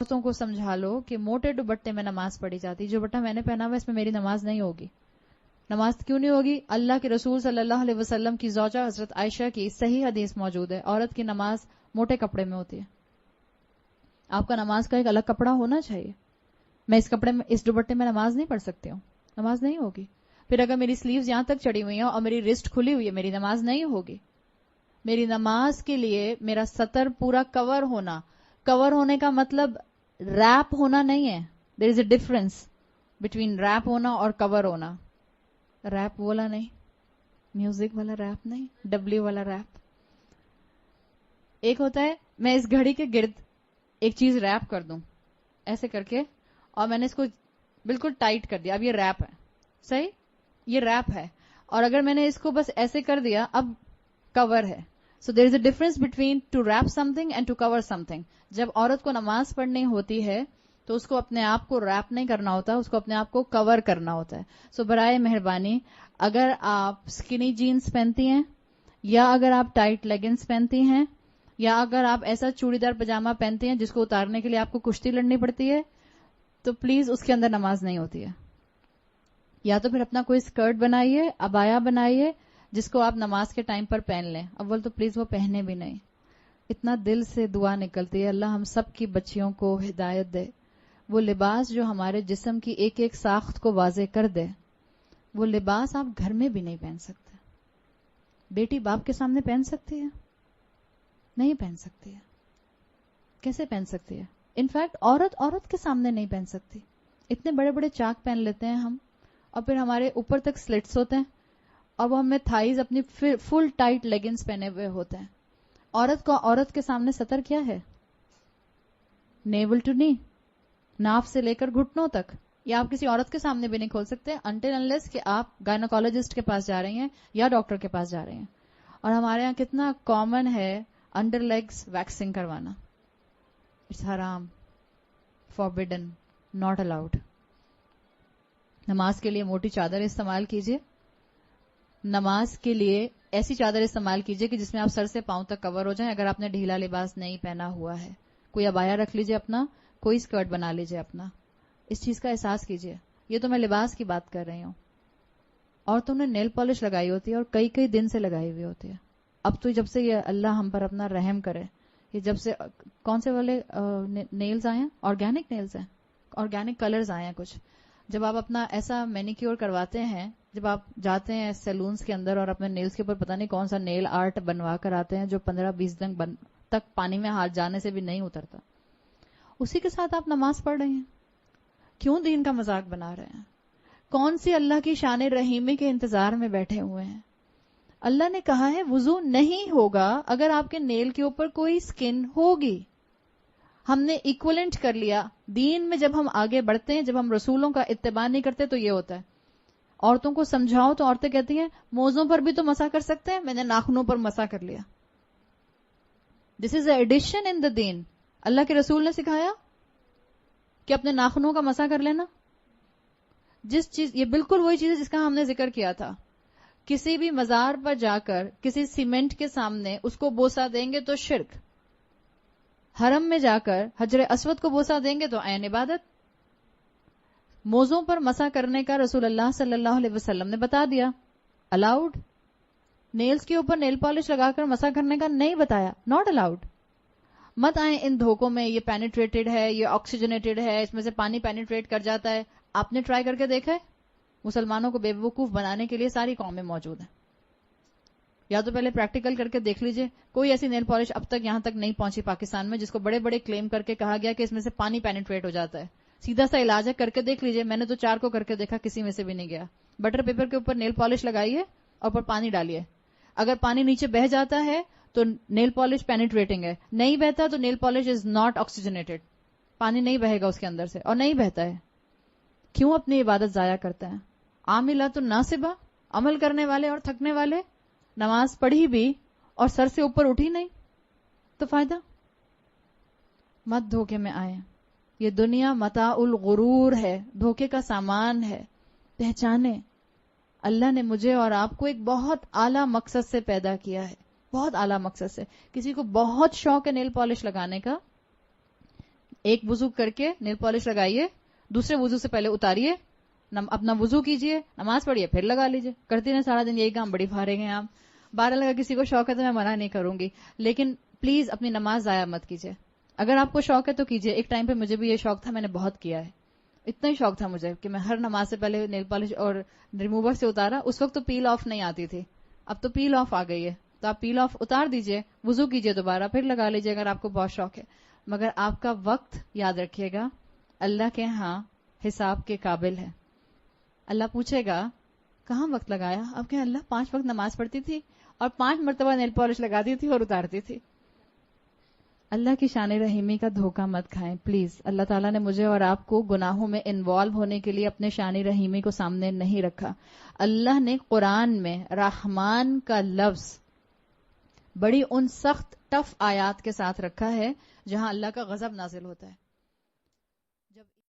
عورتوں کو سمجھا لو کہ موٹے دوپٹے میں نماز پڑھی جاتی. جو دوپٹہ میں نے پہنا ہوا اس میں میری نماز نہیں ہوگی. نماز کیوں نہیں ہوگی؟ اللہ کے رسول صلی اللہ علیہ وسلم کی زوجہ حضرت عائشہ کی صحیح حدیث موجود ہے, عورت کی نماز موٹے کپڑے میں ہوتی ہے. آپ کا نماز کا ایک الگ کپڑا ہونا چاہیے. میں اس کپڑے میں, اس دوپٹے میں نماز نہیں پڑھ سکتی ہوں, نماز نہیں ہوگی. پھر اگر میری سلیوز یہاں تک چڑھی ہوئی ہیں اور میری رسٹ کھلی ہوئی ہے, میری نماز نہیں ہوگی. میری نماز کے لیے میرا سطر پورا کور ہونا, کور ہونے کا مطلب ریپ ہونا نہیں ہے. دیر is a difference between rape ہونا اور کور ہونا. ریپ والا نہیں, میوزک والا ریپ نہیں, ڈبلیو والا ریپ. ایک ہوتا ہے میں اس گھڑی کے گرد ایک چیز ریپ کر دوں ایسے کر کے, اور میں نے اس کو بالکل ٹائٹ کر دیا, اب یہ ریپ ہے. صحیح, یہ ریپ ہے. اور اگر میں نے اس کو بس ایسے کر دیا, اب کور ہے. So there is a difference between to wrap something and to cover something. جب عورت کو نماز پڑھنی ہوتی ہے تو اس کو اپنے آپ کو ریپ نہیں کرنا ہوتا, اس کو اپنے آپ کو کور کرنا ہوتا ہے. سو برائے مہربانی اگر آپ اسکنی جینز پہنتی ہیں, یا اگر آپ ٹائٹ لیگنز پہنتی ہیں, یا اگر آپ ایسا چوڑی دار پجامہ پہنتی ہیں جس کو اتارنے کے لیے آپ کو کشتی لڑنی پڑتی ہے, تو پلیز اس کے اندر نماز نہیں ہوتی ہے. یا تو پھر اپنا کوئی اسکرٹ بنائیے, ابایا بنائیے, جس کو آپ نماز کے ٹائم پر پہن لیں. اول تو پلیز وہ پہنے بھی نہیں. اتنا دل سے دعا نکلتی ہے اللہ ہم سب کی بچیوں کو ہدایت دے. وہ لباس جو ہمارے جسم کی ایک ایک ساخت کو واضح کر دے, وہ لباس آپ گھر میں بھی نہیں پہن سکتے. بیٹی باپ کے سامنے پہن سکتی ہے؟ نہیں پہن سکتی ہے. کیسے پہن سکتی ہے؟ انفیکٹ عورت کے سامنے نہیں پہن سکتی. اتنے بڑے بڑے چاک پہن لیتے ہیں ہم, اور پھر ہمارے اوپر تک سلٹس ہوتے ہیں, اور وہ ہمیں تھائیز اپنی فل ٹائٹ لیگنز پہنے ہوئے ہوتے ہیں. عورت کے سامنے سطر کیا ہے؟ نیول ٹو نی, ناف سے لے کر گھٹنوں تک. یا آپ کسی عورت کے سامنے بھی نہیں کھول سکتے انٹل انلیس کہ آپ گائنوکالوجسٹ کے پاس جا رہی ہیں یا ڈاکٹر کے پاس جا رہی ہیں. اور ہمارے یہاں کتنا کامن ہے انڈر لیگز ویکسنگ کروانا. اٹس حرام, فوربڈن, ناٹ الاؤڈ. نماز کے لیے موٹی چادر استعمال کیجیے. نماز کے لیے ایسی چادر استعمال کیجیے کہ جس میں آپ سر سے پاؤں تک کور ہو جائیں. اگر آپ نے ڈھیلا لباس نہیں پہنا ہوا ہے, کوئی ابایا رکھ لیجیے اپنا, کوئی اسکرٹ بنا لیجیے اپنا. اس چیز کا احساس کیجیے. یہ تو میں لباس کی بات کر رہی ہوں. اور تم نے نیل پالش لگائی ہوتی ہے, اور کئی کئی دن سے لگائی ہوئی ہوتی ہے. اب تو جب سے یہ اللہ ہم پر اپنا رحم کرے, یہ جب سے کون سے والے نیلز آئے ہیں, آرگینک نیلز ہیں, آرگینک کلرز آئے ہیں کچھ. جب آپ اپنا ایسا مینیکیور کرواتے ہیں, جب آپ جاتے ہیں سیلونز کے اندر اور اپنے نیلز کے اوپر پتہ نہیں کون سا نیل آرٹ بنوا کر آتے ہیں جو 15-20 دن تک پانی میں ہاتھ جانے سے بھی نہیں اترتا, اسی کے ساتھ آپ نماز پڑھ رہے ہیں. کیوں دین کا مذاق بنا رہے ہیں؟ کون سی اللہ کی شان رحیمی کے انتظار میں بیٹھے ہوئے ہیں؟ اللہ نے کہا ہے وضو نہیں ہوگا اگر آپ کے نیل کے اوپر کوئی سکن ہوگی. ہم نے ایکولنٹ کر لیا. دین میں جب ہم آگے بڑھتے ہیں, جب ہم رسولوں کا اتباع نہیں کرتے تو یہ ہوتا ہے. عورتوں کو سمجھاؤ تو عورتیں کہتی ہیں موزوں پر بھی تو مسح کر سکتے ہیں, میں نے ناخنوں پر مسح کر لیا. دس از اے ایڈیشن ان دا دین. اللہ کے رسول نے سکھایا کہ اپنے ناخنوں کا مسح کر لینا. جس چیز, یہ بالکل وہی چیز ہے جس کا ہم نے ذکر کیا تھا. کسی بھی مزار پر جا کر کسی سیمنٹ کے سامنے اس کو بوسا دیں گے تو شرک. حرم میں جا کر حجر اسود کو بوسا دیں گے تو عین عبادت. موزوں پر مسح کرنے کا رسول اللہ صلی اللہ علیہ وسلم نے بتا دیا, الاؤڈ. نیلز کے اوپر نیل پالش لگا کر مسح کرنے کا نہیں بتایا, ناٹ الاؤڈ. مت آئیں ان دھوکوں میں, یہ پینیٹریٹڈ ہے, یہ آکسیجنیٹڈ ہے, اس میں سے پانی پینیٹریٹ کر جاتا ہے. آپ نے ٹرائی کر کے دیکھا ہے؟ مسلمانوں کو بے وقوف بنانے کے لیے ساری قومیں موجود ہیں. یا تو پہلے پریکٹیکل کر کے دیکھ لیجئے. کوئی ایسی نیل پالش اب تک یہاں تک نہیں پہنچی پاکستان میں جس کو بڑے بڑے کلیم کر کے کہا گیا کہ اس میں سے پانی پینیٹریٹ ہو جاتا ہے. سیدھا سا علاج ہے, کر کے دیکھ لیجئے. میں نے تو 4 کو کر کے دیکھا, کسی میں سے بھی نہیں گیا. بٹر پیپر کے اوپر نیل پالش لگائیے اور اوپر پانی ڈالیے. اگر پانی نیچے بہ جاتا ہے تو نیل پالش پینیٹریٹنگ ہے, نہیں بہتا تو nail polish is not oxygenated. پانی نہیں بہے گا اس کے اندر سے, اور نہیں بہتا ہے. کیوں اپنی عبادت ضائع کرتے ہیں؟ عاملات ناصبہ, عمل کرنے والے اور تھکنے والے. نماز پڑھی بھی اور سر سے اوپر اٹھی نہیں تو فائدہ. مت دھوکے میں آئے. یہ دنیا متاع الغرور ہے, دھوکے کا سامان ہے. پہچانے اللہ نے مجھے اور آپ کو ایک بہت اعلیٰ مقصد سے پیدا کیا ہے, بہت اعلیٰ مقصد سے. کسی کو بہت شوق ہے نیل پالش لگانے کا, ایک وضو کر کے نیل پالش لگائیے, دوسرے وضو سے پہلے اتاریے, اپنا وضو کیجئے, نماز پڑھیے, پھر لگا لیجئے. کرتی رہیں سارا دن یہی کام, بڑی فارغ ہیں آپ. 12 اگر کسی کو شوق ہے تو میں منع نہیں کروں گی, لیکن پلیز اپنی نماز ضائع مت کیجئے. اگر آپ کو شوق ہے تو کیجئے. ایک ٹائم پہ مجھے بھی یہ شوق تھا, میں نے بہت کیا ہے. اتنا ہی شوق تھا مجھے کہ میں ہر نماز سے پہلے نیل پالش اور ریموور سے اتارا. اس وقت تو پیل آف نہیں آتی تھی, اب تو پیل آف آ گئی ہے, تو آپ پیل آف اتار دیجئے, وضو کیجئے دوبارہ, پھر لگا لیجئے اگر آپ کو بہت شوق ہے. مگر آپ کا وقت یاد رکھیے گا اللہ کے ہاں حساب کے قابل ہے. اللہ پوچھے گا کہاں وقت لگایا؟ اب کہ اللہ 5 وقت نماز پڑھتی تھی اور 5 مرتبہ نیل پالش لگاتی تھی اور اتارتی تھی. اللہ کی شان رحیمی کا دھوکہ مت کھائیں پلیز. اللہ تعالیٰ نے مجھے اور آپ کو گناہوں میں انوالو ہونے کے لیے اپنے شان رحیمی کو سامنے نہیں رکھا. اللہ نے قرآن میں رحمان کا لفظ بڑی ان سخت ٹف آیات کے ساتھ رکھا ہے جہاں اللہ کا غضب نازل ہوتا ہے.